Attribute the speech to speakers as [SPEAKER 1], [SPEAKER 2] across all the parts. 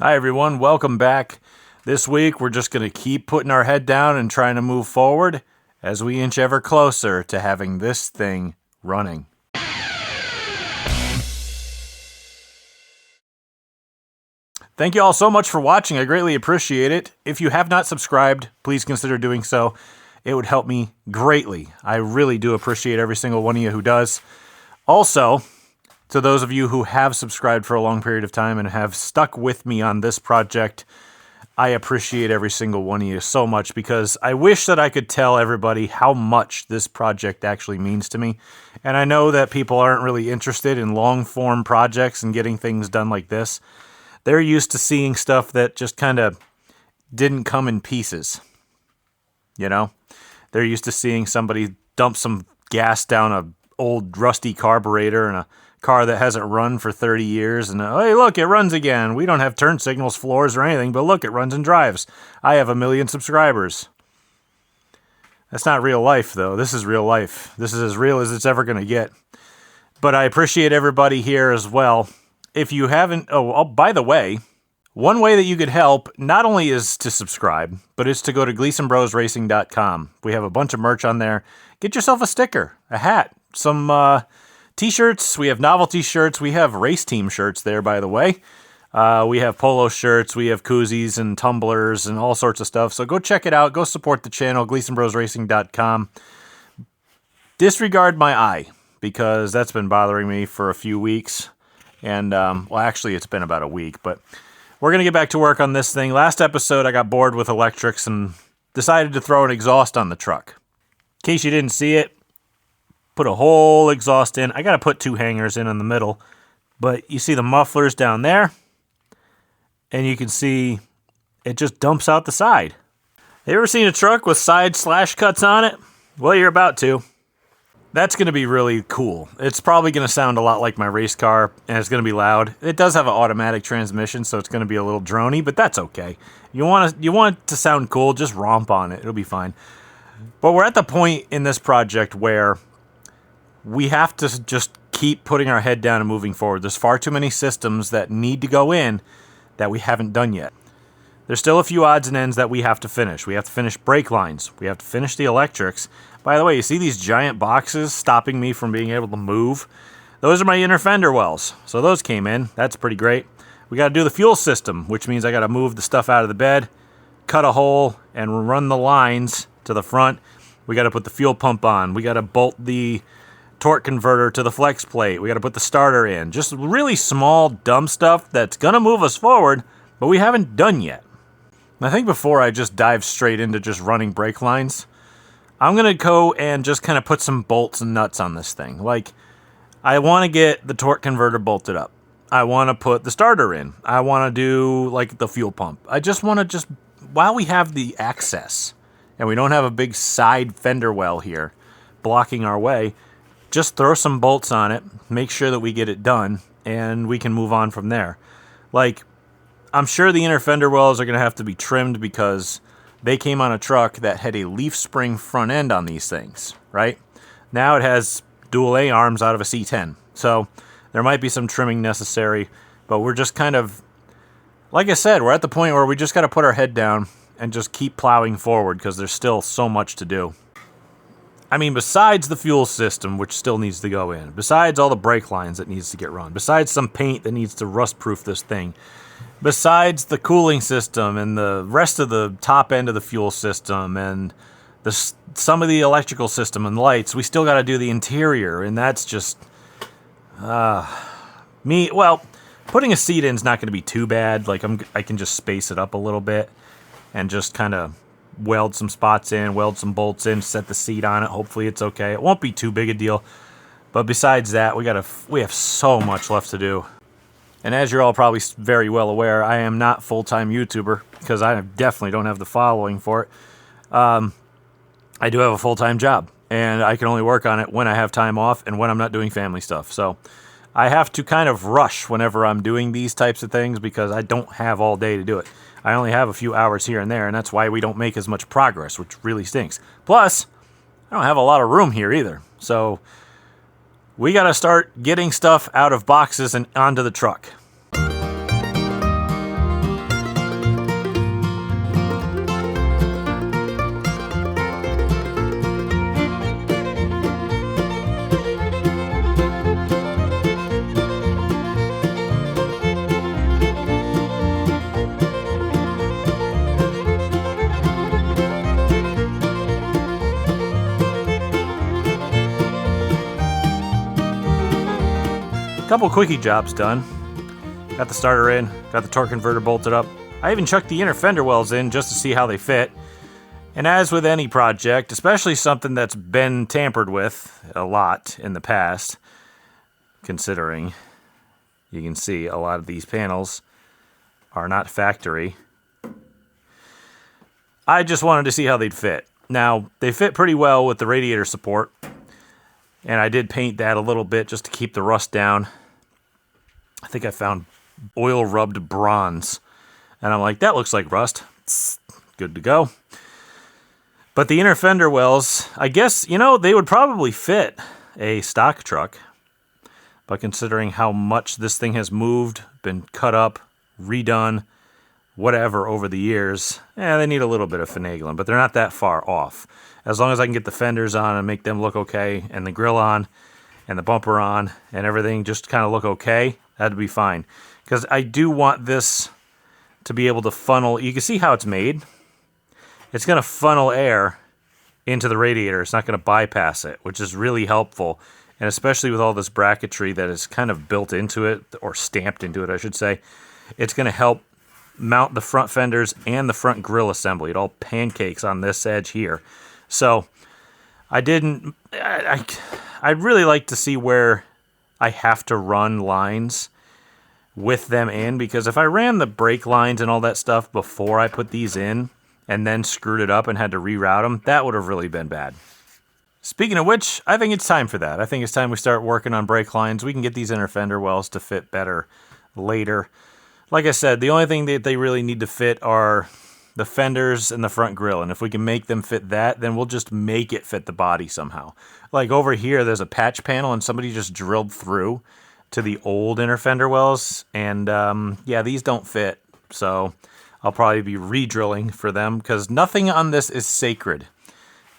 [SPEAKER 1] Hi everyone, welcome back. This week we're just going to keep putting our head down and trying to move forward as we inch ever closer to having this thing running. Thank you all so much for watching. I greatly appreciate it. If you have not subscribed, please consider doing so. It would help me greatly. I really do appreciate every single one of you who does. Also, to those of you who have subscribed for a long period of time and have stuck with me on this project, I appreciate every single one of you so much because I wish that I could tell everybody how much this project actually means to me. And I know that people aren't really interested in long-form projects and getting things done like this. They're used to seeing stuff that just kind of didn't come in pieces. You know? They're used to seeing somebody dump some gas down an old rusty carburetor in a car that hasn't run for 30 years, and hey, look, it runs again. We don't have turn signals, floors, or anything, but look, it runs and drives. I have 1 million subscribers. That's not real life, though. This is real life. This is as real as it's ever going to get. But I appreciate everybody here as well. If you haven't... Oh, by the way, one way that you could help not only is to subscribe, but it's to go to GleasonBrosRacing.com. We have a bunch of merch on there. Get yourself a sticker, a hat, some... T-shirts, we have novelty shirts, we have race team shirts there, by the way. We have polo shirts, we have koozies and tumblers and all sorts of stuff. So go check it out, go support the channel, GleasonBrosRacing.com. Disregard my eye, because that's been bothering me for a few weeks. And, well, actually, it's been about a week, but we're going to get back to work on this thing. Last episode, I got bored with electrics and decided to throw an exhaust on the truck. In case you didn't see it, put a whole exhaust in. I got to put 2 hangers in the middle. But you see the mufflers down there. And you can see it just dumps out the side. Have you ever seen a truck with side slash cuts on it? Well, you're about to. That's going to be really cool. It's probably going to sound a lot like my race car, and it's going to be loud. It does have an automatic transmission, so it's going to be a little drony, but that's okay. You want it to sound cool, just romp on it. It'll be fine. But we're at the point in this project where we have to just keep putting our head down and moving forward. There's far too many systems that need to go in that we haven't done yet. There's still a few odds and ends that we have to finish. We have to finish brake lines. We have to finish the electrics. By the way, you see these giant boxes stopping me from being able to move? Those are my inner fender wells. So those came in. That's pretty great. We got to do the fuel system, which means I got to move the stuff out of the bed, cut a hole, and run the lines to the front. We got to put the fuel pump on. We got to bolt the torque converter to the flex plate. We got to put the starter in. Just really small, dumb stuff that's going to move us forward, but we haven't done yet. I think before I just dive straight into just running brake lines, I'm going to go and just kind of put some bolts and nuts on this thing. Like, I want to get the torque converter bolted up. I want to put the starter in. I want to do, like, the fuel pump. I just want to while we have the access, and we don't have a big side fender well here blocking our way, just throw some bolts on it, make sure that we get it done, and we can move on from there. Like, I'm sure the inner fender wells are going to have to be trimmed because they came on a truck that had a leaf spring front end on these things, right? Now it has dual A arms out of a C10. So there might be some trimming necessary, but we're just kind of, like I said, we're at the point where we just got to put our head down and just keep plowing forward because there's still so much to do. I mean, besides the fuel system, which still needs to go in, besides all the brake lines that needs to get run, besides some paint that needs to rust-proof this thing, besides the cooling system and the rest of the top end of the fuel system and some of the electrical system and lights, we still got to do the interior, and that's just well, putting a seat in is not going to be too bad. Like, I can just space it up a little bit and just kind of weld some spots in, weld some bolts in, set the seat on it. Hopefully it's okay. It won't be too big a deal. But besides that, we have so much left to do. And as you're all probably very well aware, I am not full-time YouTuber because I definitely don't have the following for it. I do have a full-time job, and I can only work on it when I have time off and when I'm not doing family stuff. So I have to kind of rush whenever I'm doing these types of things because I don't have all day to do it. I only have a few hours here and there, and that's why we don't make as much progress, which really stinks. Plus, I don't have a lot of room here either. So we got to start getting stuff out of boxes and onto the truck. Couple quickie jobs done. Got the starter in, got the torque converter bolted up. I even chucked the inner fender wells in just to see how they fit. And as with any project, especially something that's been tampered with a lot in the past, considering you can see a lot of these panels are not factory, I just wanted to see how they'd fit. Now, they fit pretty well with the radiator support, and I did paint that a little bit just to keep the rust down. I think I found oil-rubbed bronze, and I'm like, that looks like rust. It's good to go. But the inner fender wells, I guess, they would probably fit a stock truck. But considering how much this thing has moved, been cut up, redone, whatever over the years, they need a little bit of finagling, but they're not that far off. As long as I can get the fenders on and make them look okay, and the grill on, and the bumper on, and everything just kind of look okay, that'd be fine. Because I do want this to be able to funnel. You can see how it's made. It's going to funnel air into the radiator. It's not going to bypass it, which is really helpful. And especially with all this bracketry that is kind of built into it, or stamped into it, I should say, it's going to help mount the front fenders and the front grill assembly. It all pancakes on this edge here. So I'd really like to see where I have to run lines with them in, because if I ran the brake lines and all that stuff before I put these in, and then screwed it up and had to reroute them, that would have really been bad. Speaking of which, I think it's time for that. I think it's time we start working on brake lines. We can get these inner fender wells to fit better later. Like I said, the only thing that they really need to fit are the fenders and the front grille. And if we can make them fit that, then we'll just make it fit the body somehow. Like over here, there's a patch panel and somebody just drilled through to the old inner fender wells. And yeah, these don't fit. So I'll probably be re-drilling for them, because nothing on this is sacred.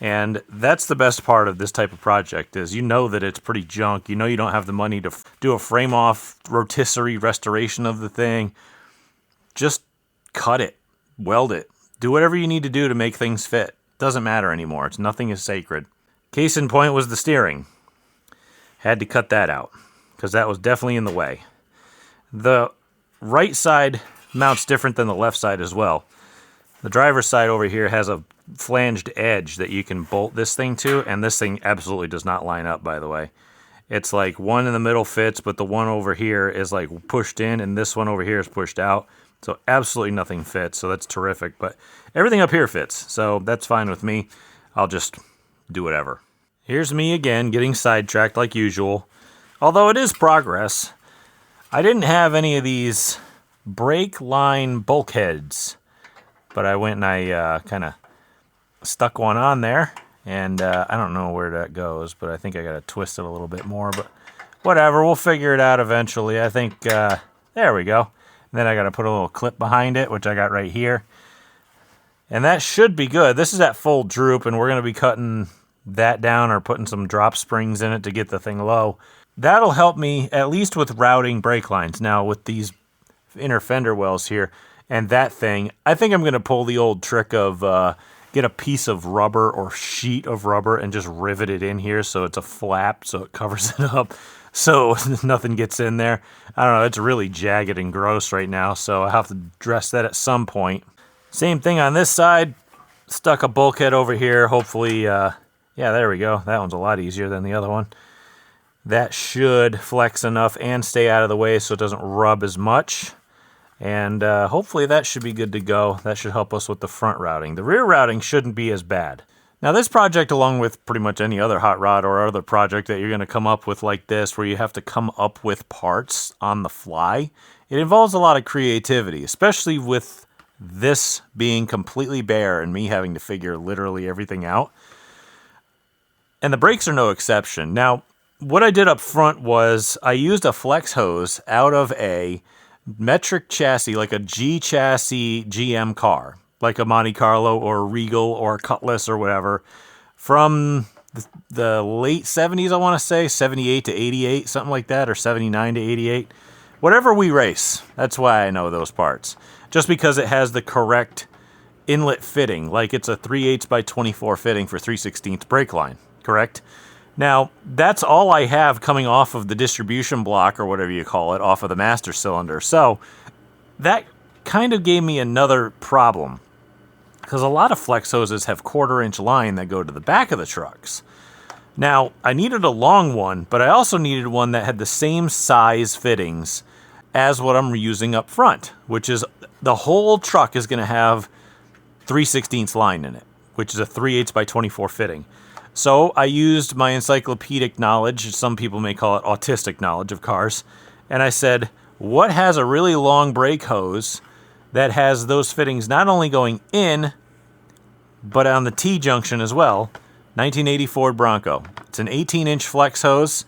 [SPEAKER 1] And that's the best part of this type of project, is you know that it's pretty junk. You know you don't have the money to do a frame-off rotisserie restoration of the thing. Just cut it, weld it, do whatever you need to do to make things fit. Doesn't matter anymore. Nothing is sacred. Case in point was the steering. Had to cut that out, because that was definitely in the way. The right side mounts different than the left side as well. The driver's side over here has a flanged edge that you can bolt this thing to, and this thing absolutely does not line up, by the way. It's like one in the middle fits, but the one over here is like pushed in, and this one over here is pushed out. So absolutely nothing fits, so that's terrific. But everything up here fits, so that's fine with me. I'll just do whatever. Here's me again, getting sidetracked like usual. Although it is progress. I didn't have any of these brake line bulkheads, but I went and I kind of stuck one on there, and I don't know where that goes, but I think I got to twist it a little bit more, but whatever, we'll figure it out eventually. I think, there we go. And then I got to put a little clip behind it, which I got right here, and that should be good. This is at full droop, and we're going to be cutting that down or putting some drop springs in it to get the thing low. That'll help me at least with routing brake lines. Now with these inner fender wells here and that thing, I think I'm going to pull the old trick of get a piece of rubber or sheet of rubber and just rivet it in here so it's a flap, so it covers it up so nothing gets in there. I don't know, it's really jagged and gross right now, so I'll have to dress that at some point. Same thing on this side. Stuck a bulkhead over here. Hopefully, yeah, there we go. That one's a lot easier than the other one. That should flex enough and stay out of the way so it doesn't rub as much. And hopefully that should be good to go. That should help us with the front routing. The rear routing shouldn't be as bad. Now this project, along with pretty much any other hot rod or other project that you're going to come up with like this, where you have to come up with parts on the fly, it involves a lot of creativity, especially with this being completely bare and me having to figure literally everything out. And the brakes are no exception. Now, what I did up front was I used a flex hose out of a metric chassis, like a G chassis GM car, like a Monte Carlo or a Regal or a Cutlass or whatever, from the late 70s, I want to say, 78 to 88, something like that, or 79 to 88. Whatever we race, that's why I know those parts. Just because it has the correct inlet fitting, like it's a 3/8 by 24 fitting for 3/16 brake line, correct? Now, that's all I have coming off of the distribution block, or whatever you call it, off of the master cylinder. So that kind of gave me another problem, because a lot of flex hoses have 1/4-inch line that go to the back of the trucks. Now, I needed a long one, but I also needed one that had the same size fittings as what I'm using up front, which is the whole truck is going to have 3/16 line in it, which is a 3/8 by 24 fitting. So I used my encyclopedic knowledge, some people may call it autistic knowledge of cars, and I said, what has a really long brake hose that has those fittings not only going in, but on the T-junction as well? 1980 Ford Bronco. It's an 18-inch flex hose,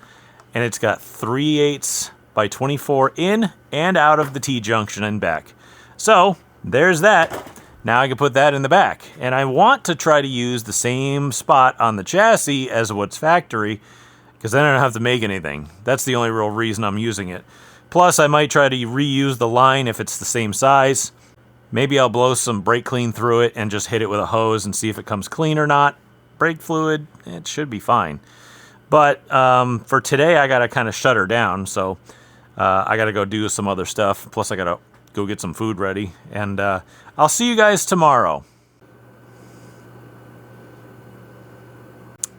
[SPEAKER 1] and it's got 3/8 by 24 in and out of the T-junction and back. So there's that. Now I can put that in the back. And I want to try to use the same spot on the chassis as what's factory, because then I don't have to make anything. That's the only real reason I'm using it. Plus, I might try to reuse the line if it's the same size. Maybe I'll blow some brake clean through it and just hit it with a hose and see if it comes clean or not. Brake fluid, it should be fine. But for today, I got to kind of shut her down. So I got to go do some other stuff. Plus, I got to go get some food ready. And I'll see you guys tomorrow.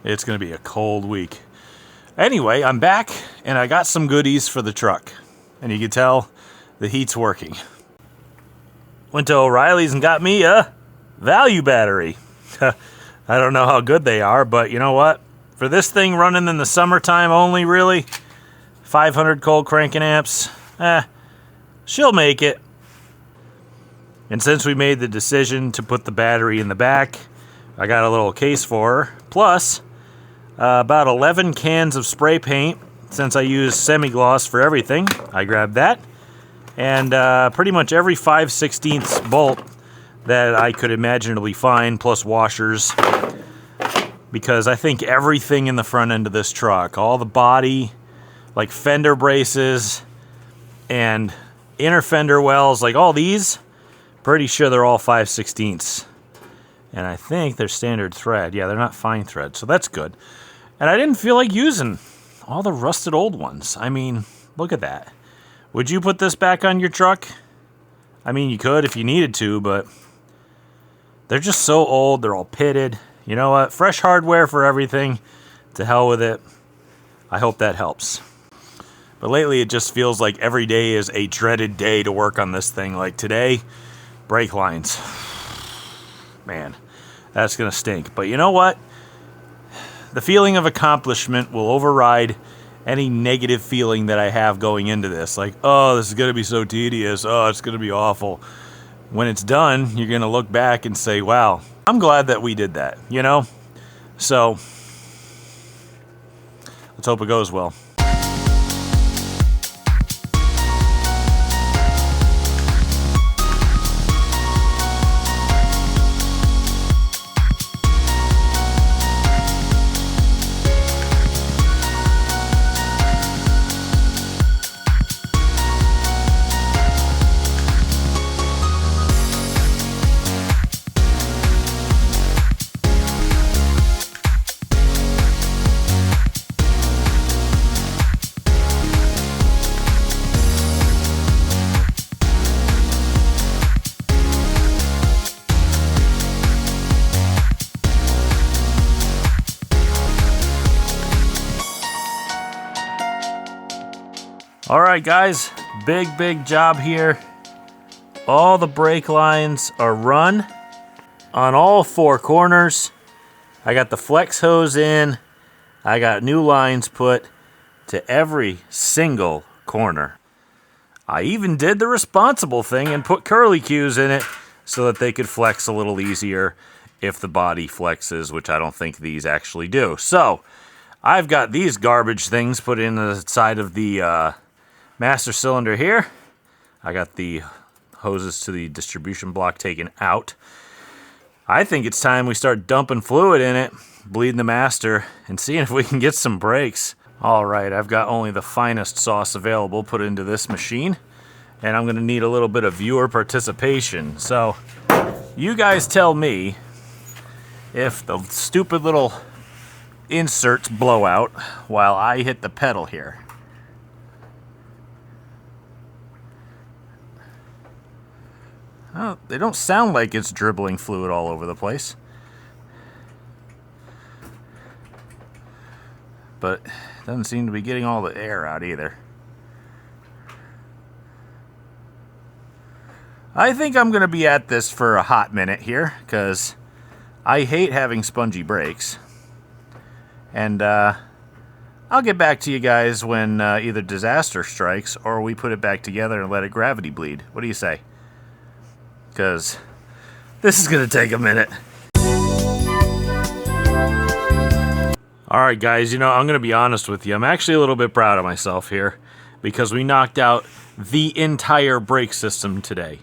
[SPEAKER 1] It's going to be a cold week. Anyway, I'm back, and I got some goodies for the truck. And you can tell the heat's working. Went to O'Reilly's and got me a value battery. I don't know how good they are, but you know what? For this thing running in the summertime only, really, 500 cold cranking amps, she'll make it. And since we made the decision to put the battery in the back, I got a little case for her. Plus, about 11 cans of spray paint. Since I use semi-gloss for everything, I grabbed that. And pretty much every 5/16 bolt that I could imaginably find, plus washers. Because I think everything in the front end of this truck, all the body, like fender braces, and inner fender wells, like all these, pretty sure they're all 5/16. And I think they're standard thread. Yeah, they're not fine thread, so that's good. And I didn't feel like using all the rusted old ones. I mean, look at that. Would you put this back on your truck? I mean, you could if you needed to, but they're just so old. They're all pitted. You know what? Fresh hardware for everything. To hell with it. I hope that helps. But lately, it just feels like every day is a dreaded day to work on this thing. Like today, brake lines. Man, that's going to stink. But you know what? The feeling of accomplishment will override any negative feeling that I have going into this. Like, oh, this is going to be so tedious. Oh, it's going to be awful. When it's done, you're going to look back and say, wow, I'm glad that we did that, you know? So, let's hope it goes well. All right, guys, big job here. All the brake lines are run on all 4 corners. I got the flex hose in. I got new lines put to every single corner. I even did the responsible thing and put curly cues in it so that they could flex a little easier if the body flexes, which I don't think these actually do. So I've got these garbage things put in the side of the master cylinder here. I got the hoses to the distribution block taken out. I think it's time we start dumping fluid in it, bleeding the master, and seeing if we can get some brakes. All right, I've got only the finest sauce available put into this machine, and I'm going to need a little bit of viewer participation. So you guys tell me if the stupid little inserts blow out while I hit the pedal here. Oh, they don't sound like it's dribbling fluid all over the place. But it doesn't seem to be getting all the air out either. I think I'm going to be at this for a hot minute here, because I hate having spongy brakes. And I'll get back to you guys when either disaster strikes or we put it back together and let it gravity bleed. What do you say? Because this is going to take a minute. Alright guys, you know, I'm going to be honest with you. I'm actually a little bit proud of myself here, because we knocked out the entire brake system today.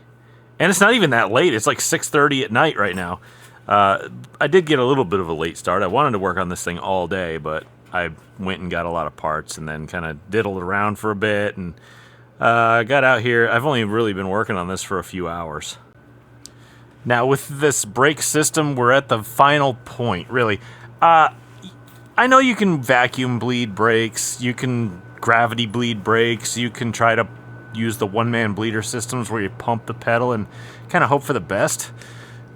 [SPEAKER 1] And it's not even that late. It's like 6:30 at night right now. I did get a little bit of a late start. I wanted to work on this thing all day, but I went and got a lot of parts and then kind of diddled around for a bit. And got out here. I've only really been working on this for a few hours. Now, with this brake system, we're at the final point, really. I know you can vacuum bleed brakes. You can gravity bleed brakes. You can try to use the one-man bleeder systems where you pump the pedal and kind of hope for the best.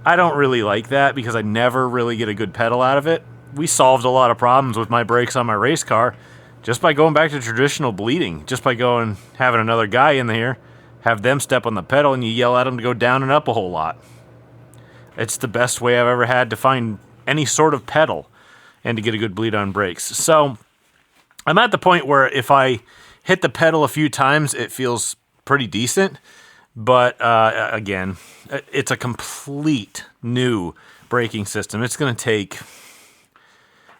[SPEAKER 1] I don't really like that because I never really get a good pedal out of it. We solved a lot of problems with my brakes on my race car just by going back to traditional bleeding, just by having another guy in here, have them step on the pedal, and you yell at them to go down and up a whole lot. It's the best way I've ever had to find any sort of pedal and to get a good bleed on brakes. So I'm at the point where if I hit the pedal a few times, it feels pretty decent. But again, it's a complete new braking system. It's going to take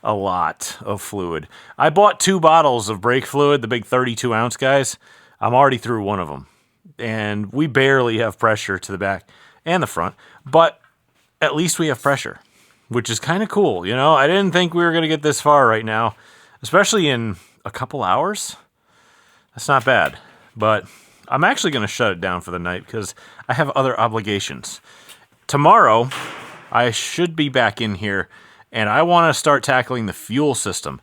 [SPEAKER 1] a lot of fluid. I bought 2 bottles of brake fluid, the big 32-ounce guys. I'm already through one of them. And we barely have pressure to the back and the front. But at least we have pressure, which is kind of cool. You know, I didn't think we were going to get this far right now, especially in a couple hours. That's not bad, but I'm actually going to shut it down for the night because I have other obligations. Tomorrow, I should be back in here, and I want to start tackling the fuel system.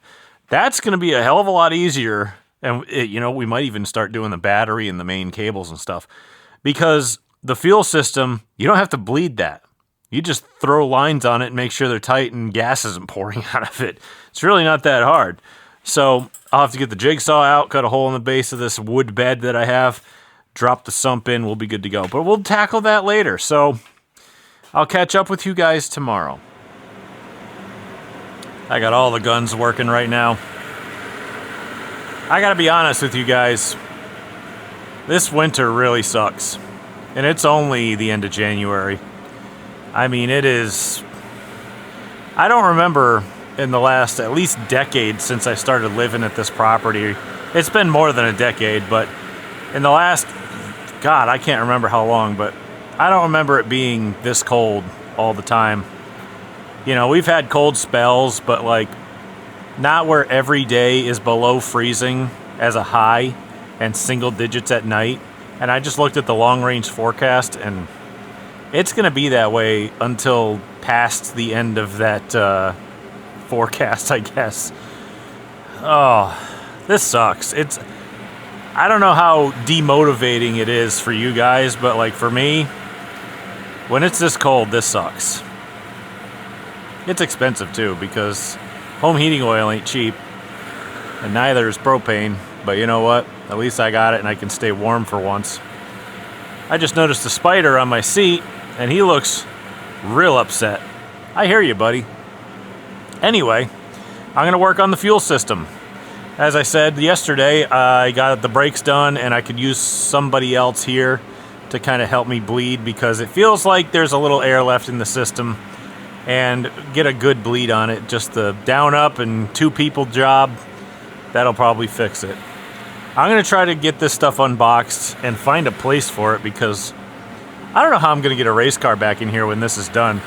[SPEAKER 1] That's going to be a hell of a lot easier, and we might even start doing the battery and the main cables and stuff, because the fuel system, you don't have to bleed that. You just throw lines on it and make sure they're tight and gas isn't pouring out of it. It's really not that hard. So I'll have to get the jigsaw out, cut a hole in the base of this wood bed that I have, drop the sump in, we'll be good to go. But we'll tackle that later. So I'll catch up with you guys tomorrow. I got all the guns working right now. I gotta be honest with you guys. This winter really sucks. And it's only the end of January. I mean, it is... I don't remember in the last at least decade since I started living at this property. It's been more than a decade, but in the last... God, I can't remember how long, but I don't remember it being this cold all the time. You know, we've had cold spells, but like, not where every day is below freezing as a high and single digits at night. And I just looked at the long-range forecast, and it's going to be that way until past the end of that forecast, I guess. Oh, this sucks. I don't know how demotivating it is for you guys, but like for me, when it's this cold, this sucks. It's expensive too, because home heating oil ain't cheap, and neither is propane. But you know what? At least I got it and I can stay warm for once. I just noticed a spider on my seat, and he looks real upset. I hear you, buddy. Anyway, I'm going to work on the fuel system. As I said yesterday, I got the brakes done, and I could use somebody else here to kind of help me bleed, because it feels like there's a little air left in the system, and get a good bleed on it. Just the down up and 2 people job, that'll probably fix it. I'm going to try to get this stuff unboxed and find a place for it, because I don't know how I'm going to get a race car back in here when this is done.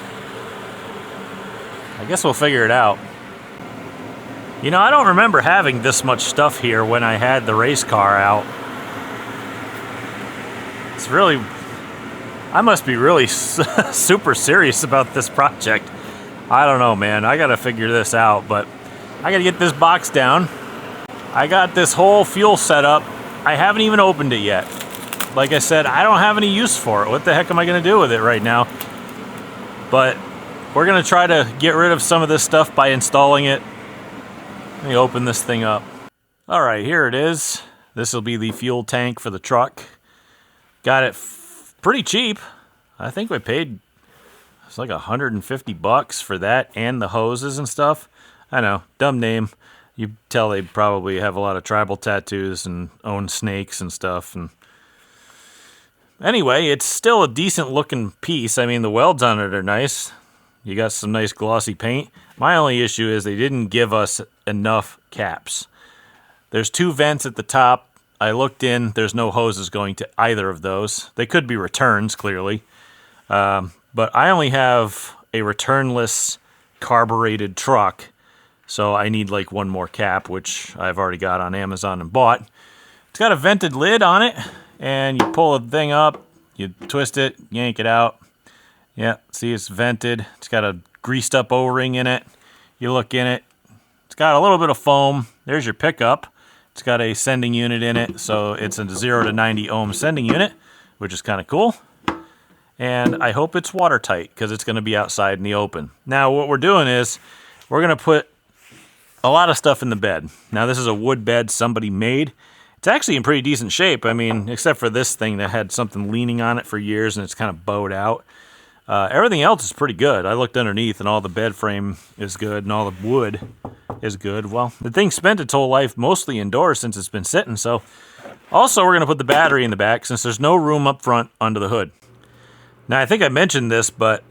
[SPEAKER 1] I guess we'll figure it out. You know, I don't remember having this much stuff here when I had the race car out. It's really... I must be really super serious about this project. I don't know, man. I gotta figure this out, but I gotta get this box down. I got this whole fuel set up. I haven't even opened it yet. Like I said, I don't have any use for it. What the heck am I gonna do with it right now? But we're gonna try to get rid of some of this stuff by installing it. Let me open this thing up. All right, here it is. This will be the fuel tank for the truck. Got it pretty cheap. I think we paid, it's like $150 for that and the hoses and stuff. I know, dumb name. You tell they probably have a lot of tribal tattoos and own snakes and stuff. And anyway, it's still a decent looking piece. I mean, the welds on it are nice. You got some nice glossy paint. My only issue is they didn't give us enough caps. There's 2 vents at the top. I looked in. There's no hoses going to either of those. They could be returns, clearly. But I only have a returnless carbureted truck. So I need like 1 more cap, which I've already got on Amazon and bought. It's got a vented lid on it. And you pull the thing up. You twist it. Yank it out. Yeah, see, it's vented. It's got a greased up O-ring in it. You look in it. It's got a little bit of foam. There's your pickup. It's got a sending unit in it, so it's a 0 to 90 ohm sending unit, which is kind of cool. And I hope it's watertight because it's going to be outside in the open. Now, what we're doing is we're going to put a lot of stuff in the bed. Now, this is a wood bed somebody made. It's actually in pretty decent shape. I mean, except for this thing that had something leaning on it for years and it's kind of bowed out. Everything else is pretty good. I looked underneath and all the bed frame is good and all the wood is good. Well, the thing spent its whole life mostly indoors since it's been sitting. So also we're going to put the battery in the back since there's no room up front under the hood. Now I think I mentioned this, but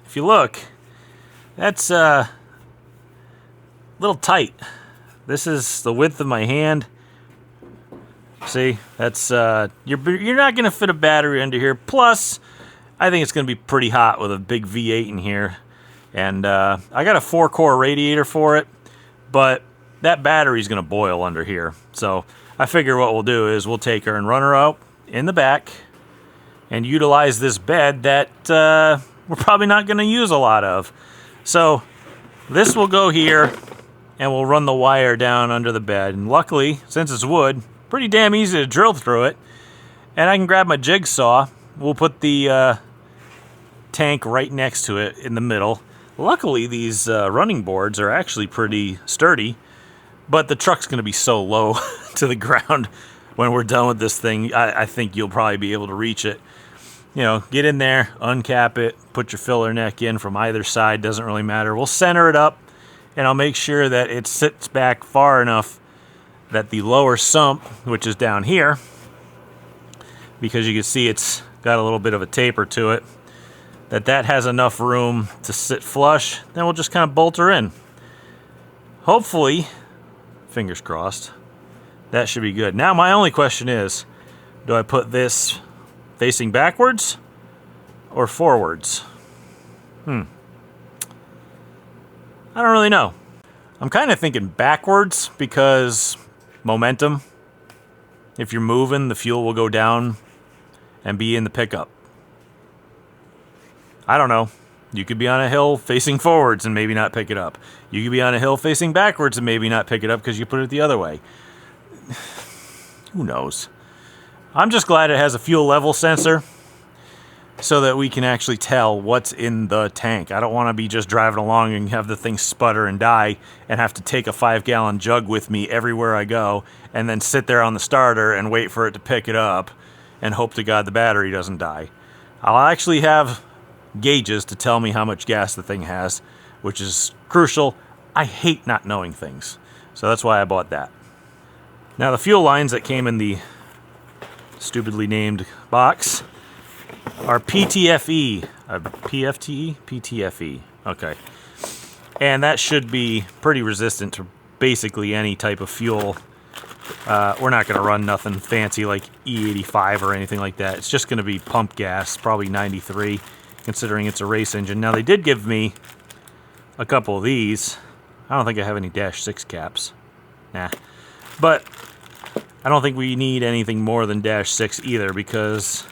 [SPEAKER 1] if you look, that's a little tight. This is the width of my hand. See, that's you're not going to fit a battery under here. Plus, I think it's going to be pretty hot with a big V8 in here. And I got a 4-core radiator for it, but that battery's going to boil under here. So I figure what we'll do is we'll take her and run her out in the back and utilize this bed that we're probably not going to use a lot of. So this will go here and we'll run the wire down under the bed. And luckily, since it's wood, pretty damn easy to drill through it. And I can grab my jigsaw. We'll put the tank right next to it in the middle. Luckily, these running boards are actually pretty sturdy, but the truck's going to be so low to the ground when we're done with this thing. I think you'll probably be able to reach it. You know, get in there, uncap it, put your filler neck in from either side, doesn't really matter. We'll center it up, and I'll make sure that it sits back far enough that the lower sump, which is down here, because you can see it's got a little bit of a taper to it, that has enough room to sit flush. Then we'll just kind of bolt her in. Hopefully, fingers crossed, that should be good. Now my only question is, do I put this facing backwards or forwards? I don't really know. I'm kind of thinking backwards because momentum. If you're moving, the fuel will go down and be in the pickup. I don't know. You could be on a hill facing forwards and maybe not pick it up. You could be on a hill facing backwards and maybe not pick it up because you put it the other way. Who knows? I'm just glad it has a fuel level sensor so that we can actually tell what's in the tank. I don't want to be just driving along and have the thing sputter and die and have to take a 5-gallon jug with me everywhere I go and then sit there on the starter and wait for it to pick it up and hope to God the battery doesn't die. I'll actually have gauges to tell me how much gas the thing has, which is crucial. I hate not knowing things, so that's why I bought that. Now the fuel lines that came in the stupidly named box are PTFE. PFTE? PTFE. Okay. And that should be pretty resistant to basically any type of fuel. We're not going to run nothing fancy like E85 or anything like that. It's just going to be pump gas, probably 93, considering it's a race engine. Now, they did give me a couple of these. I don't think I have any Dash 6 caps. Nah. But I don't think we need anything more than Dash 6 either because,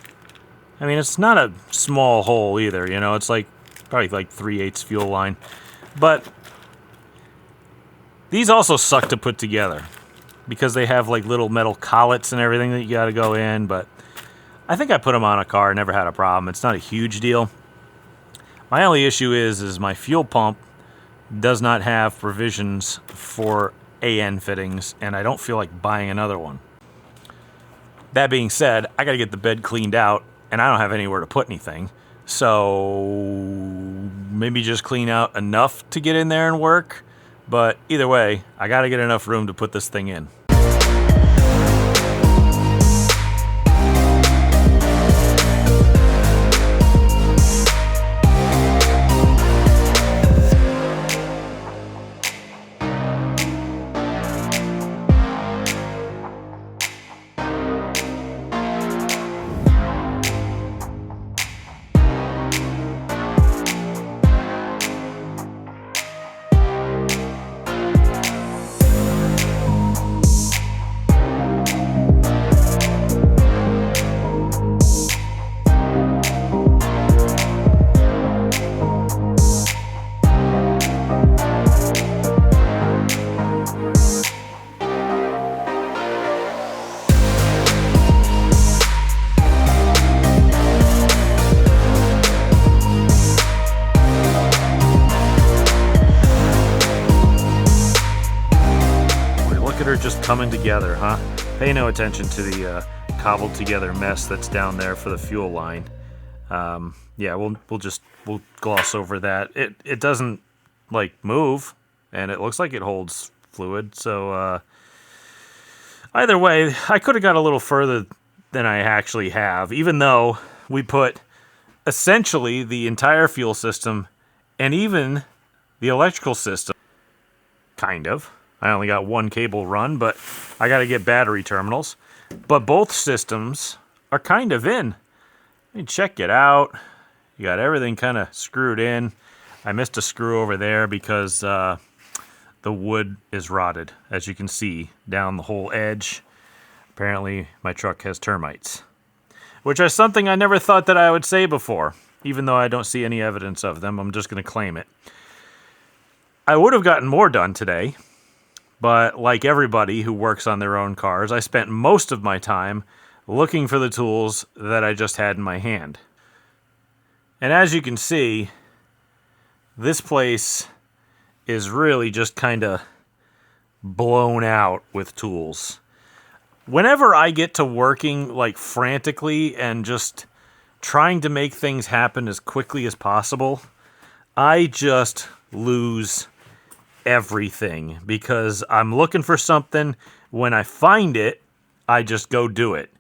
[SPEAKER 1] I mean, it's not a small hole either, you know. It's like probably like 3/8 fuel line. But These also suck to put together because they have like little metal collets and everything that you got to go in, but I think I put them on a car, never had a problem. It's not a huge deal. My only issue is my fuel pump does not have provisions for AN fittings, and I don't feel like buying another one. That being said, I got to get the bed cleaned out, and I don't have anywhere to put anything. So maybe just clean out enough to get in there and work. But either way, I got to get enough room to put this thing in. Just coming together, huh? Pay no attention to the cobbled together mess that's down there for the fuel line. Yeah, we'll gloss over that. It doesn't like move, and it looks like it holds fluid. So either way, I could have got a little further than I actually have, even though we put essentially the entire fuel system and even the electrical system, kind of. I only got one cable run, but I got to get battery terminals. But both systems are kind of in. You check it out. You got everything kind of screwed in. I missed a screw over there because the wood is rotted, as you can see, down the whole edge. Apparently, my truck has termites, which is something I never thought that I would say before. Even though I don't see any evidence of them, I'm just going to claim it. I would have gotten more done today. But like everybody who works on their own cars, I spent most of my time looking for the tools that I just had in my hand. And as you can see, this place is really just kind of blown out with tools. Whenever I get to working like frantically and just trying to make things happen as quickly as possible, I just lose everything because I'm looking for something. When I find it, I just go do it.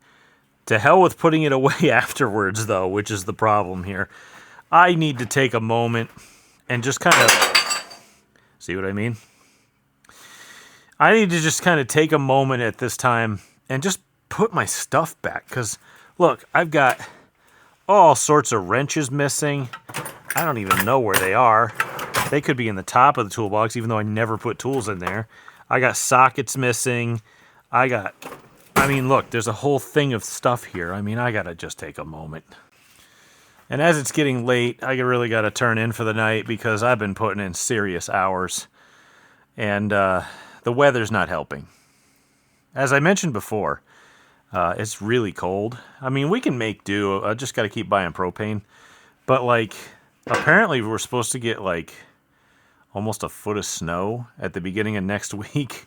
[SPEAKER 1] To hell with putting it away afterwards, though, which is the problem here. I need to take a moment and just kind of see what I mean? I need to just kind of take a moment at this time and just put my stuff back because look, I've got all sorts of wrenches missing. I don't even know where they are. They could be in the top of the toolbox, even though I never put tools in there. I got sockets missing. I mean, look, there's a whole thing of stuff here. I mean, I got to just take a moment. And as it's getting late, I really got to turn in for the night because I've been putting in serious hours. And the weather's not helping. As I mentioned before, it's really cold. I mean, we can make do. I just got to keep buying propane. But, like, apparently we're supposed to get, like, almost a foot of snow at the beginning of next week.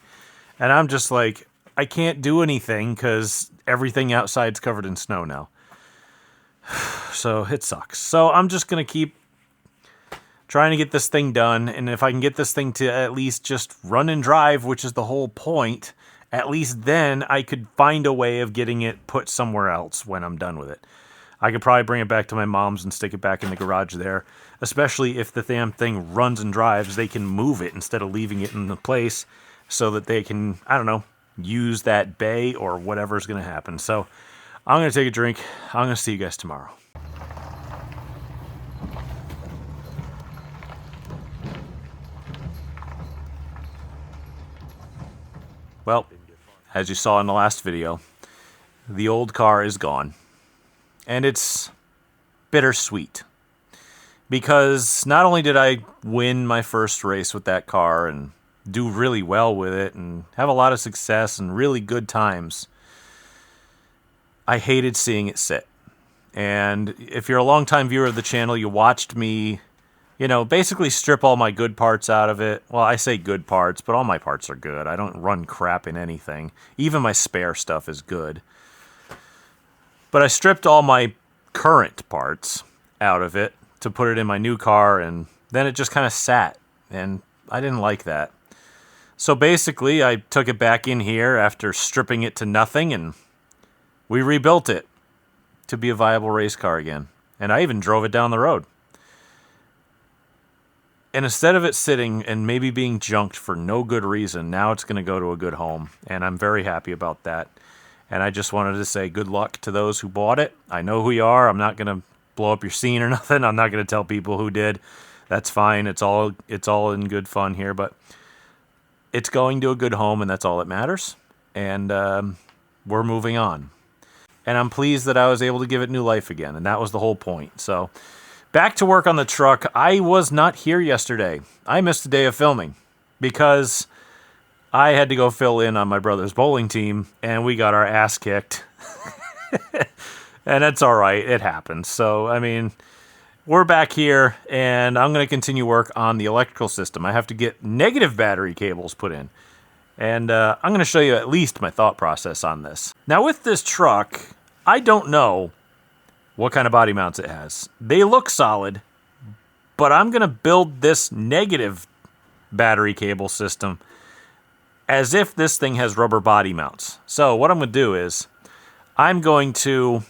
[SPEAKER 1] And I'm just like, I can't do anything because everything outside's covered in snow now. So it sucks. So I'm just going to keep trying to get this thing done. And if I can get this thing to at least just run and drive, which is the whole point, at least then I could find a way of getting it put somewhere else when I'm done with it. I could probably bring it back to my mom's and stick it back in the garage there. Especially if the damn thing runs and drives, they can move it instead of leaving it in the place so that they can, I don't know, use that bay or whatever's going to happen. So I'm going to take a drink. I'm going to see you guys tomorrow. Well, as you saw in the last video, the old car is gone. And it's bittersweet. Because not only did I win my first race with that car and do really well with it and have a lot of success and really good times, I hated seeing it sit. And if you're a longtime viewer of the channel, you watched me, basically strip all my good parts out of it. Well, I say good parts, but all my parts are good. I don't run crap in anything. Even my spare stuff is good. But I stripped all my current parts out of it to put it in my new car, and then it just kind of sat, and I didn't like that. So basically, I took it back in here after stripping it to nothing, and we rebuilt it to be a viable race car again. And I even drove it down the road. And instead of it sitting and maybe being junked for no good reason, now it's going to go to a good home, and I'm very happy about that. And I just wanted to say good luck to those who bought it. I know who you are. I'm not going to blow up your scene or nothing. I'm not going to tell people who did. That's fine. It's all in good fun here, but it's going to a good home, and that's all that matters. And we're moving on. And I'm pleased that I was able to give it new life again, and that was the whole point. So back to work on the truck. I was not here yesterday. I missed a day of filming because I had to go fill in on my brother's bowling team, and we got our ass kicked. And that's all right. It happens. So, I mean, we're back here, and I'm going to continue work on the electrical system. I have to get negative battery cables put in. And I'm going to show you at least my thought process on this. Now, with this truck, I don't know what kind of body mounts it has. They look solid, but I'm going to build this negative battery cable system as if this thing has rubber body mounts. So what I'm going to do is I'm going to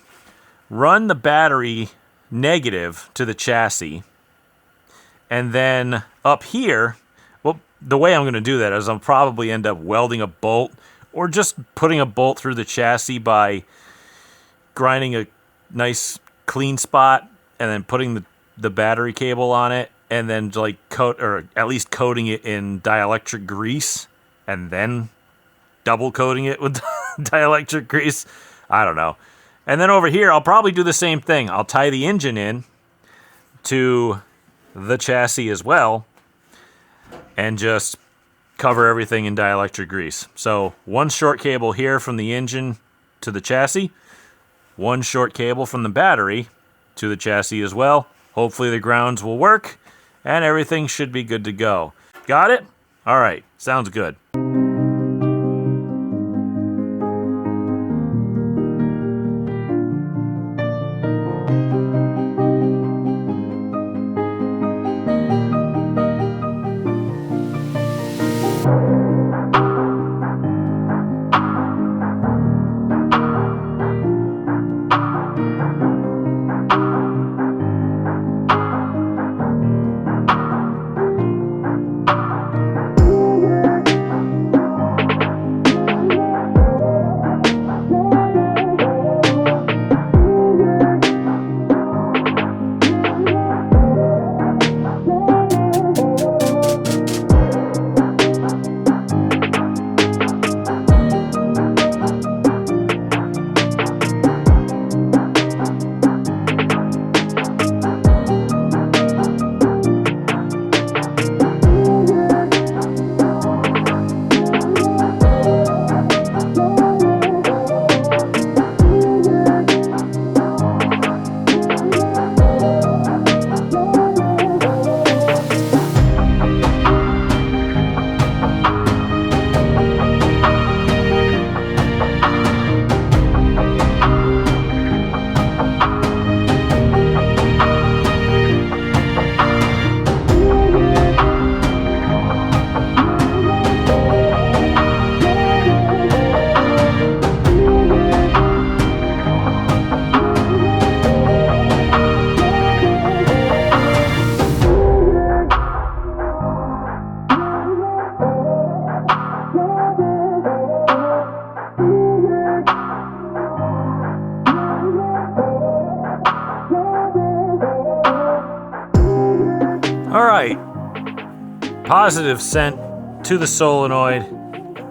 [SPEAKER 1] run the battery negative to the chassis, and then up here, well, the way I'm going to do that is I'll probably end up welding a bolt or just putting a bolt through the chassis by grinding a nice clean spot and then putting the battery cable on it, and then like at least coating it in dielectric grease, and then double coating it with dielectric grease. I don't know. And then over here, I'll probably do the same thing. I'll tie the engine in to the chassis as well and just cover everything in dielectric grease. So one short cable here from the engine to the chassis, one short cable from the battery to the chassis as well. Hopefully the grounds will work and everything should be good to go. Got it? All right, sounds good. All right, positive sent to the solenoid,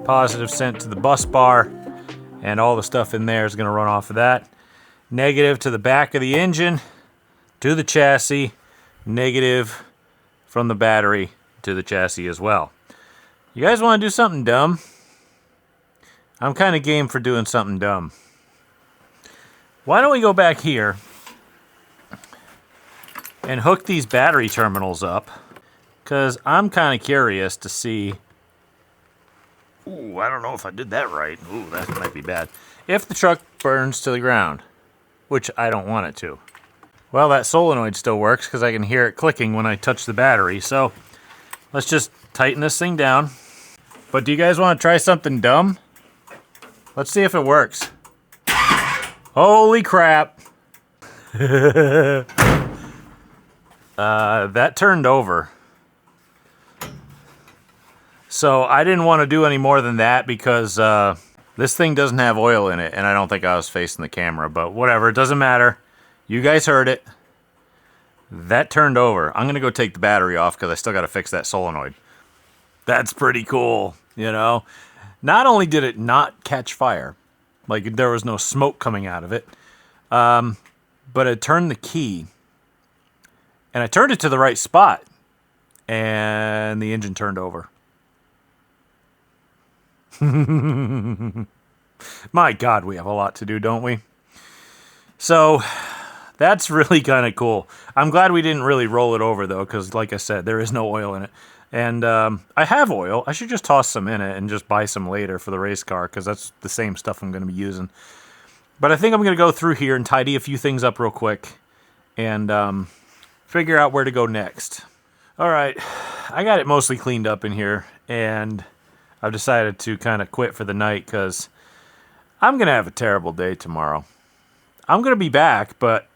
[SPEAKER 1] positive sent to the bus bar, and all the stuff in there is going to run off of that. Negative to the back of the engine, to the chassis, negative from the battery to the chassis as well. You guys want to do something dumb? I'm kind of game for doing something dumb. Why don't we go back here and hook these battery terminals up? Because I'm kind of curious to see... Ooh, I don't know if I did that right. Ooh, that might be bad. If the truck burns to the ground, which I don't want it to. Well, that solenoid still works because I can hear it clicking when I touch the battery. So let's just tighten this thing down. But do you guys want to try something dumb? Let's see if it works. Holy crap. That turned over. So I didn't want to do any more than that because this thing doesn't have oil in it, and I don't think I was facing the camera, but whatever, it doesn't matter. You guys heard it. That turned over. I'm going to go take the battery off because I still got to fix that solenoid. That's pretty cool, you know. Not only did it not catch fire, like there was no smoke coming out of it, but I turned the key, and I turned it to the right spot, and the engine turned over. My God, we have a lot to do, don't we? So that's really kind of cool. I'm glad we didn't really roll it over, though, because like I said, there is no oil in it. And I have oil. I should just toss some in it and just buy some later for the race car, because that's the same stuff I'm going to be using. But I think I'm going to go through here and tidy a few things up real quick and figure out where to go next. All right, I got it mostly cleaned up in here, and I've decided to kind of quit for the night because I'm going to have a terrible day tomorrow. I'm going to be back, but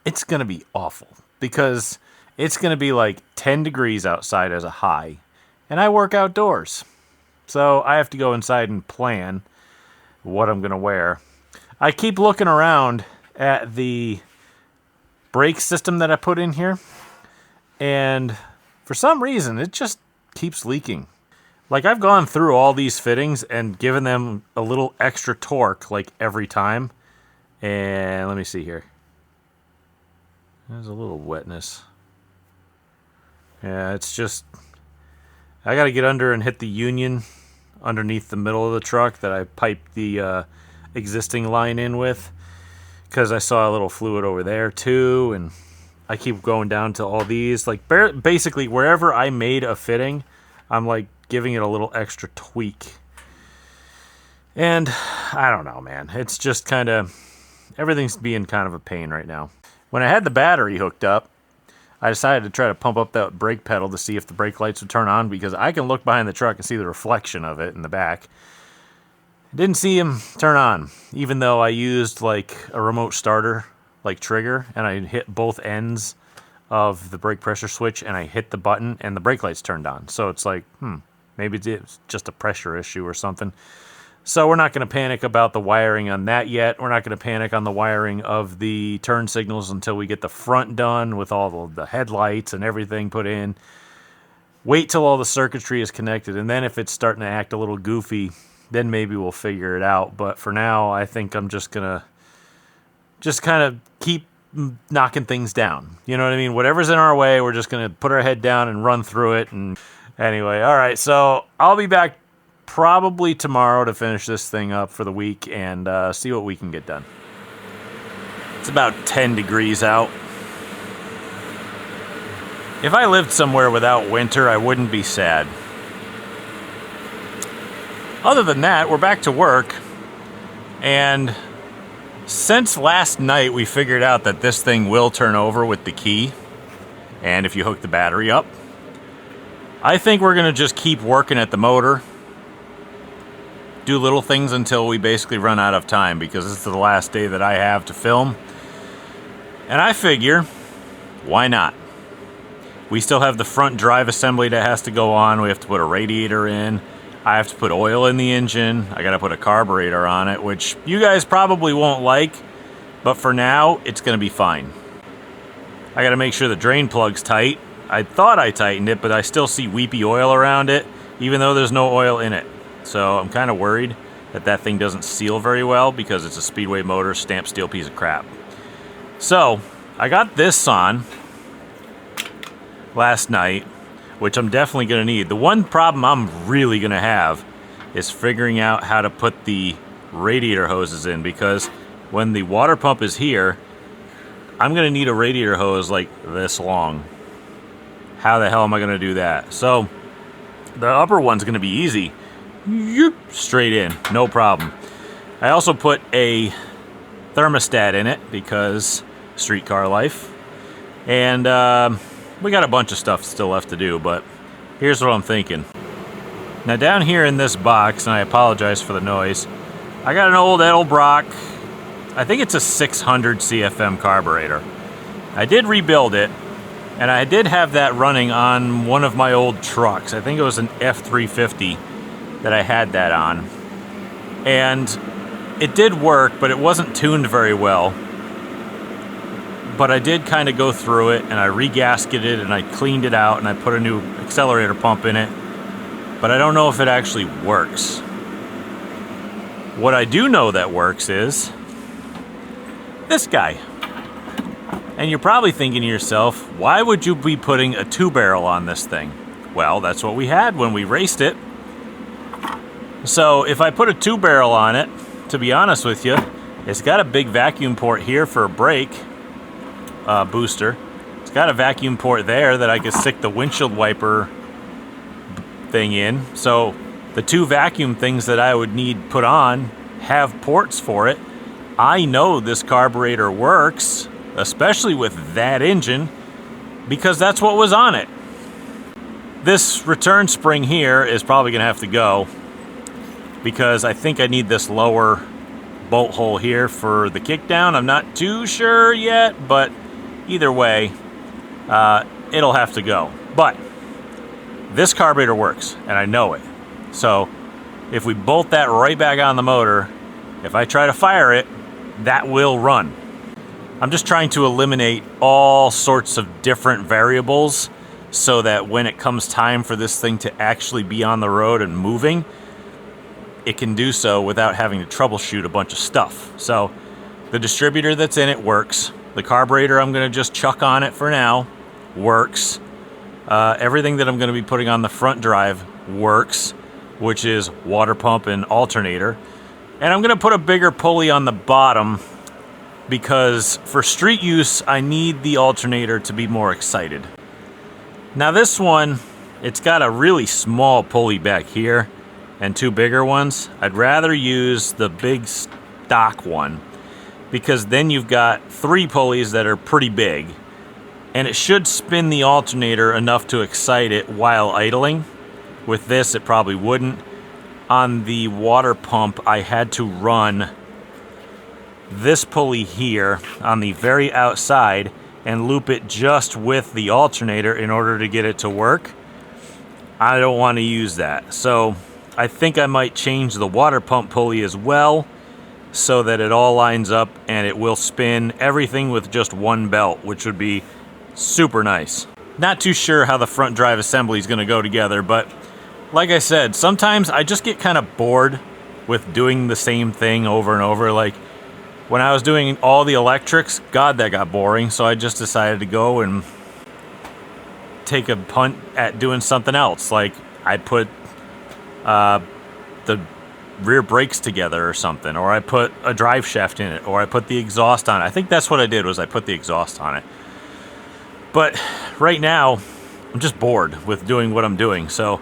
[SPEAKER 1] it's going to be awful because it's going to be like 10 degrees outside as a high, and I work outdoors. So I have to go inside and plan what I'm going to wear. I keep looking around at the brake system that I put in here, and for some reason, it just keeps leaking. Like, I've gone through all these fittings and given them a little extra torque, like, every time. And let me see here. There's a little wetness. Yeah, it's just... I got to get under and hit the union underneath the middle of the truck that I piped the existing line in with. Because I saw a little fluid over there, too. And I keep going down to all these. Like, basically, wherever I made a fitting, I'm, like, giving it a little extra tweak. And I don't know, man. It's just kind of... Everything's being kind of a pain right now. When I had the battery hooked up, I decided to try to pump up that brake pedal to see if the brake lights would turn on, because I can look behind the truck and see the reflection of it in the back. I didn't see them turn on, even though I used like a remote starter, like trigger, and I hit both ends of the brake pressure switch, and I hit the button, and the brake lights turned on. So it's like, maybe it's just a pressure issue or something. So we're not going to panic about the wiring on that yet. We're not going to panic on the wiring of the turn signals until we get the front done with all the headlights and everything put in. Wait till all the circuitry is connected, and then if it's starting to act a little goofy, then maybe we'll figure it out. But for now, I think I'm just going to kind of keep knocking things down. You know what I mean? Whatever's in our way, we're just going to put our head down and run through it. And anyway, all right, so I'll be back probably tomorrow to finish this thing up for the week and see what we can get done. It's about 10 degrees out. If I lived somewhere without winter, I wouldn't be sad. Other than that, we're back to work, and since last night we figured out that this thing will turn over with the key, and if you hook the battery up, I think we're going to just keep working at the motor, do little things until we basically run out of time, because this is the last day that I have to film, and I figure, why not? We still have the front drive assembly that has to go on. We have to put a radiator in. I have to put oil in the engine. I got to put a carburetor on it, which you guys probably won't like, but for now, it's going to be fine. I got to make sure the drain plug's tight. I thought I tightened it, but I still see weepy oil around it, even though there's no oil in it. So I'm kind of worried that that thing doesn't seal very well because it's a Speedway motor, stamped steel piece of crap. So I got this on last night. which I'm definitely going to need. The one problem I'm really going to have is figuring out how to put the radiator hoses in, because when the water pump is here, I'm going to need a radiator hose like this long. How the hell am I going to do that? So the upper one's going to be easy. Straight in, no problem. I also put a thermostat in it because streetcar life. And we got a bunch of stuff still left to do, but here's what I'm thinking. Now down here in this box, and I apologize for the noise, I got an old Edelbrock, I think it's a 600 CFM carburetor. I did rebuild it, and I did have that running on one of my old trucks. I think it was an F350 that I had that on. And it did work, but it wasn't tuned very well. But I did kind of go through it, and I re-gasketed, and I cleaned it out, and I put a new accelerator pump in it. But I don't know if it actually works. What I do know that works is this guy. And you're probably thinking to yourself, why would you be putting a 2-barrel on this thing? Well, that's what we had when we raced it. So if I put a 2-barrel on it, to be honest with you, it's got a big vacuum port here for a brake booster. It's got a vacuum port there that I could stick the windshield wiper thing in. So the 2 vacuum things that I would need put on have ports for it. I know this carburetor works, especially with that engine, because that's what was on it. This return spring here is probably going to have to go, because I think I need this lower bolt hole here for the kickdown. I'm not too sure yet, but either way, it'll have to go. But this carburetor works, and I know it. So if we bolt that right back on the motor, if I try to fire it, that will run. I'm just trying to eliminate all sorts of different variables so that when it comes time for this thing to actually be on the road and moving, it can do so without having to troubleshoot a bunch of stuff. So the distributor that's in it works. The carburetor I'm going to just chuck on it for now works. Everything that I'm going to be putting on the front drive works, which is water pump and alternator. And I'm going to put a bigger pulley on the bottom because for street use, I need the alternator to be more excited. Now this one, it's got a really small pulley back here and 2 bigger ones. I'd rather use the big stock one because then you've got 3 pulleys that are pretty big, and it should spin the alternator enough to excite it while idling. With this, it probably wouldn't. On the water pump, I had to run this pulley here on the very outside and loop it just with the alternator in order to get it to work. I don't want to use that. So I think I might change the water pump pulley as well so that it all lines up and it will spin everything with just one belt, which would be super nice. Not too sure how the front drive assembly is going to go together, but like I said, sometimes I just get kind of bored with doing the same thing over and over. Like when I was doing all the electrics, God, that got boring. So I just decided to go and take a punt at doing something else. Like I put the rear brakes together or something, or I put a drive shaft in it, or I put the exhaust on it. I think that's what I did, was I put the exhaust on it. But right now, I'm just bored with doing what I'm doing. So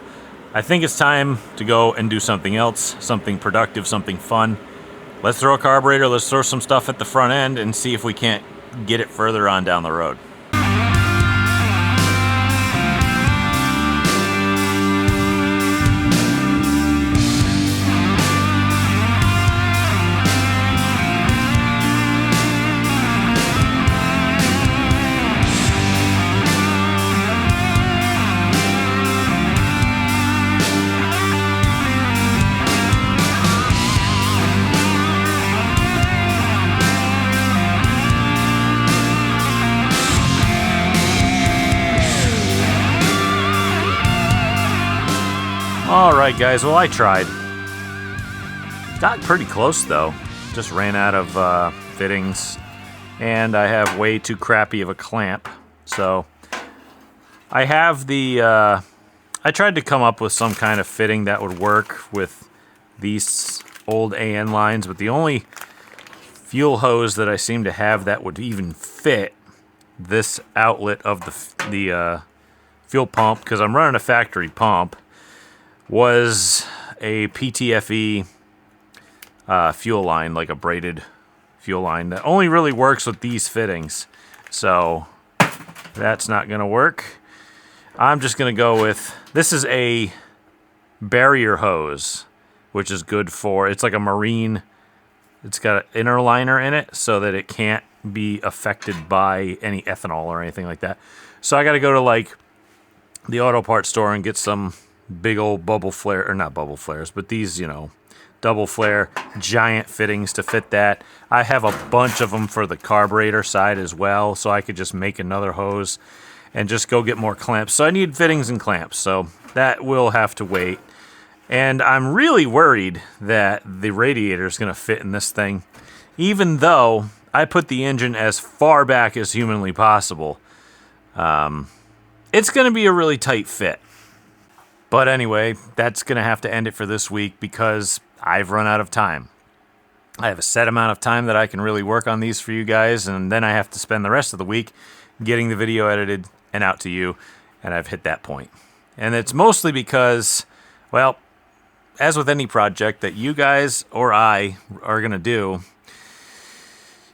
[SPEAKER 1] I think it's time to go and do something else, something productive, something fun. Let's throw a carburetor, let's throw some stuff at the front end and see if we can't get it further on down the road. Alright guys, well I tried. Got pretty close though. Just ran out of fittings, and I have way too crappy of a clamp. So I have the, I tried to come up with some kind of fitting that would work with these old AN lines, but the only fuel hose that I seem to have that would even fit this outlet of the fuel pump, because I'm running a factory pump, was a PTFE fuel line, like a braided fuel line that only really works with these fittings. So that's not going to work. I'm just going to go with, this is a barrier hose, which is good for, it's like a marine, it's got an inner liner in it so that it can't be affected by any ethanol or anything like that. So I got to go to like the auto parts store and get some big old bubble flare, or not bubble flares, but these, you know, double flare giant fittings to fit that. I have a bunch of them for the carburetor side as well, so I could just make another hose and just go get more clamps. So I need fittings and clamps, so that will have to wait. And I'm really worried that the radiator is going to fit in this thing, even though I put the engine as far back as humanly possible. It's going to be a really tight fit. But anyway, that's going to have to end it for this week because I've run out of time. I have a set amount of time that I can really work on these for you guys, and then I have to spend the rest of the week getting the video edited and out to you, and I've hit that point. And it's mostly because, well, as with any project that you guys or I are going to do,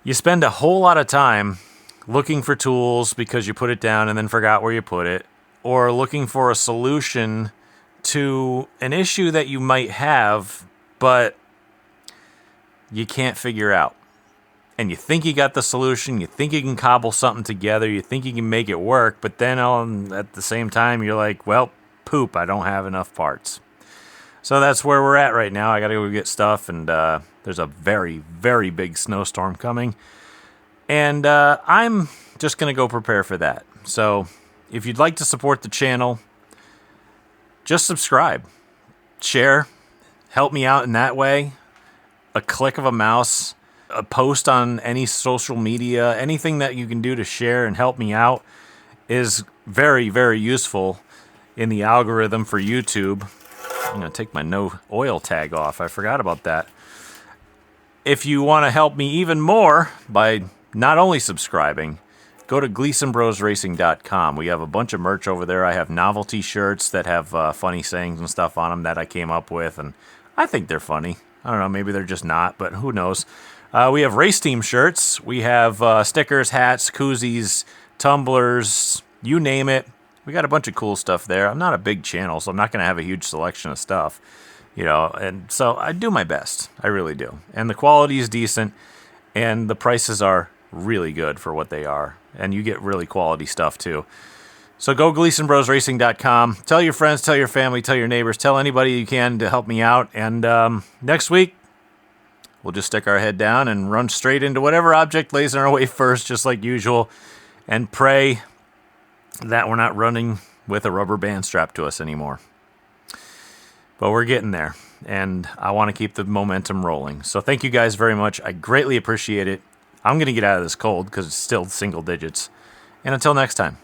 [SPEAKER 1] you spend a whole lot of time looking for tools because you put it down and then forgot where you put it, or looking for a solution to an issue that you might have, but you can't figure out. And you think you got the solution, you think you can cobble something together, you think you can make it work, but then at the same time, you're like, well, poop, I don't have enough parts. So that's where we're at right now. I got to go get stuff, and there's a very, very big snowstorm coming. And I'm just going to go prepare for that. So if you'd like to support the channel, just subscribe, share, help me out in that way. A click of a mouse, a post on any social media, anything that you can do to share and help me out is very, very useful in the algorithm for YouTube. I'm going to take my no oil tag off. I forgot about that. If you want to help me even more by not only subscribing, go to GleasonBrosRacing.com. We have a bunch of merch over there. I have novelty shirts that have funny sayings and stuff on them that I came up with, and I think they're funny. I don't know, maybe they're just not, but who knows. We have race team shirts. We have stickers, hats, koozies, tumblers, you name it. We got a bunch of cool stuff there. I'm not a big channel, so I'm not going to have a huge selection of stuff, you know, and so I do my best. I really do. And the quality is decent, and the prices are really good for what they are. And you get really quality stuff too. So go GleasonBrosRacing.com. Tell your friends, tell your family, tell your neighbors, tell anybody you can to help me out. And next week, we'll just stick our head down and run straight into whatever object lays in our way first, just like usual, and pray that we're not running with a rubber band strapped to us anymore. But we're getting there, and I want to keep the momentum rolling. So thank you guys very much. I greatly appreciate it. I'm going to get out of this cold because it's still single digits. And until next time.